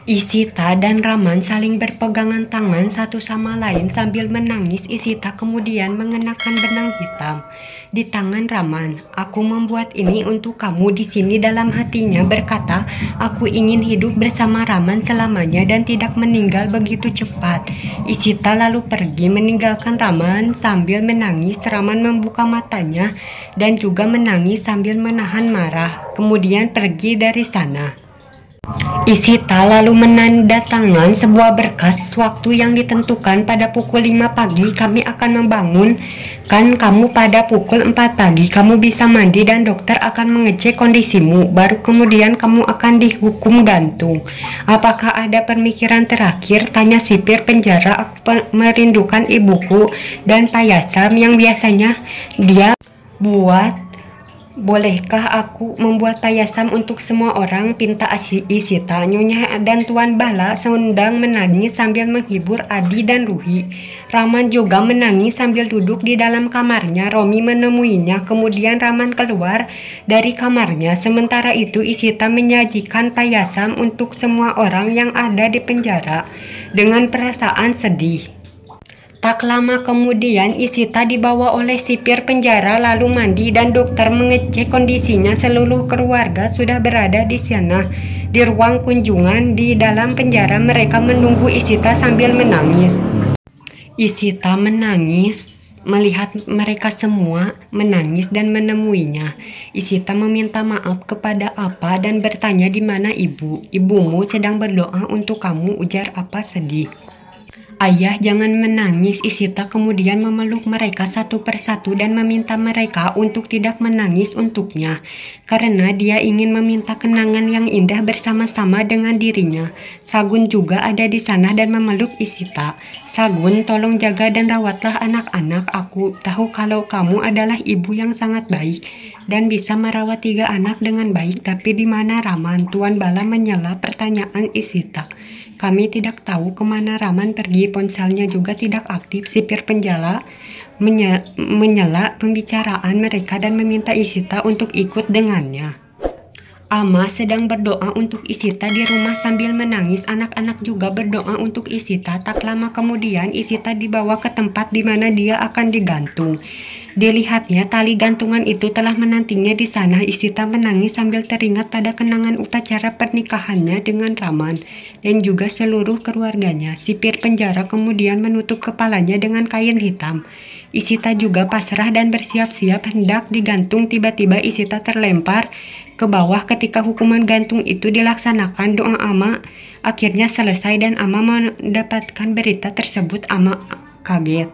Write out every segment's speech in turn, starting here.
Isita dan Raman saling berpegangan tangan satu sama lain sambil menangis. Isita kemudian mengenakan benang hitam di tangan Raman. "Aku membuat ini untuk kamu di sini," dalam hatinya berkata. "Aku ingin hidup bersama Raman selamanya dan tidak meninggal begitu cepat." Isita lalu pergi meninggalkan Raman sambil menangis. Raman membuka matanya dan juga menangis sambil menahan marah, kemudian pergi dari sana. Isita lalu menandatangan sebuah berkas. "Waktu yang ditentukan pada pukul 5 pagi kami akan membangunkan kamu. Pada pukul 4 pagi kamu bisa mandi dan dokter akan mengecek kondisimu. Baru kemudian kamu akan dihukum gantung." "Apakah ada pemikiran terakhir?" tanya sipir penjara. "Aku merindukan ibuku dan payasam yang biasanya dia buat. Bolehkah aku membuat payasam untuk semua orang?" pinta Isita. Nyonya dan Tuan Bala sedang menangis sambil menghibur Adi dan Ruhi. Raman juga menangis sambil duduk di dalam kamarnya. Romi menemuinya, kemudian Raman keluar dari kamarnya. Sementara itu Isita menyajikan payasam untuk semua orang yang ada di penjara dengan perasaan sedih. Tak lama kemudian Isita dibawa oleh sipir penjara lalu mandi dan dokter mengecek kondisinya. Seluruh keluarga sudah berada di sana. Di ruang kunjungan di dalam penjara mereka menunggu Isita sambil menangis. Isita menangis melihat mereka semua menangis dan menemuinya. Isita meminta maaf kepada Apa dan bertanya, "Di mana ibu?" "Ibumu sedang berdoa untuk kamu," ujar Apa sedih. "Ayah, jangan menangis." Isita kemudian memeluk mereka satu persatu dan meminta mereka untuk tidak menangis untuknya, karena dia ingin meminta kenangan yang indah bersama-sama dengan dirinya. Sagun juga ada di sana dan memeluk Isita. "Sagun, tolong jaga dan rawatlah anak-anak. Aku tahu kalau kamu adalah ibu yang sangat baik dan bisa merawat 3 anak dengan baik. Tapi di mana Raman?" Tuan Bala menyela pertanyaan Isita. "Kami tidak tahu kemana Raman pergi, ponselnya juga tidak aktif." Sipir penjara menyela pembicaraan mereka dan meminta Isita untuk ikut dengannya. Ama sedang berdoa untuk Isita di rumah sambil menangis. Anak-anak juga berdoa untuk Isita. Tak lama kemudian Isita dibawa ke tempat di mana dia akan digantung. Dilihatnya tali gantungan itu telah menantinya di sana. Isita menangis sambil teringat pada kenangan upacara pernikahannya dengan Raman dan juga seluruh keluarganya. Sipir penjara kemudian menutup kepalanya dengan kain hitam. Isita juga pasrah dan bersiap-siap hendak digantung. Tiba-tiba Isita terlempar ke bawah ketika hukuman gantung itu dilaksanakan. Doa Ama akhirnya selesai dan Ama mendapatkan berita tersebut. Ama kaget.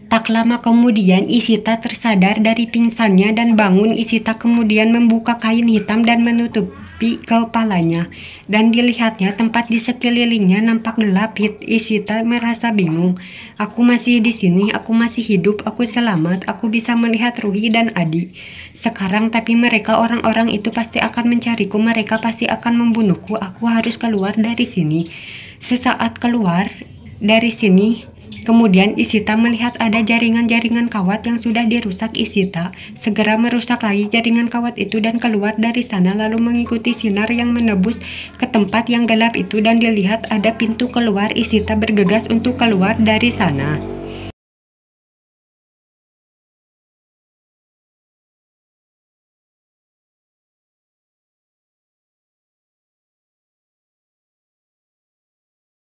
Tak lama kemudian Isita tersadar dari pingsannya dan bangun. Isita kemudian membuka kain hitam dan menutupi kepalanya, dan dilihatnya tempat di sekelilingnya nampak gelap. Isita merasa bingung. "Aku masih di sini, aku masih hidup, aku selamat, aku bisa melihat Ruhi dan Adi sekarang, tapi mereka orang-orang itu pasti akan mencariku, mereka pasti akan membunuhku. Aku harus keluar dari sini." Sesaat keluar dari sini, kemudian Isita melihat ada jaringan-jaringan kawat yang sudah dirusak. Isita segera merusak lagi jaringan kawat itu dan keluar dari sana lalu mengikuti sinar yang menembus ke tempat yang gelap itu dan dilihat ada pintu keluar. Isita bergegas untuk keluar dari sana.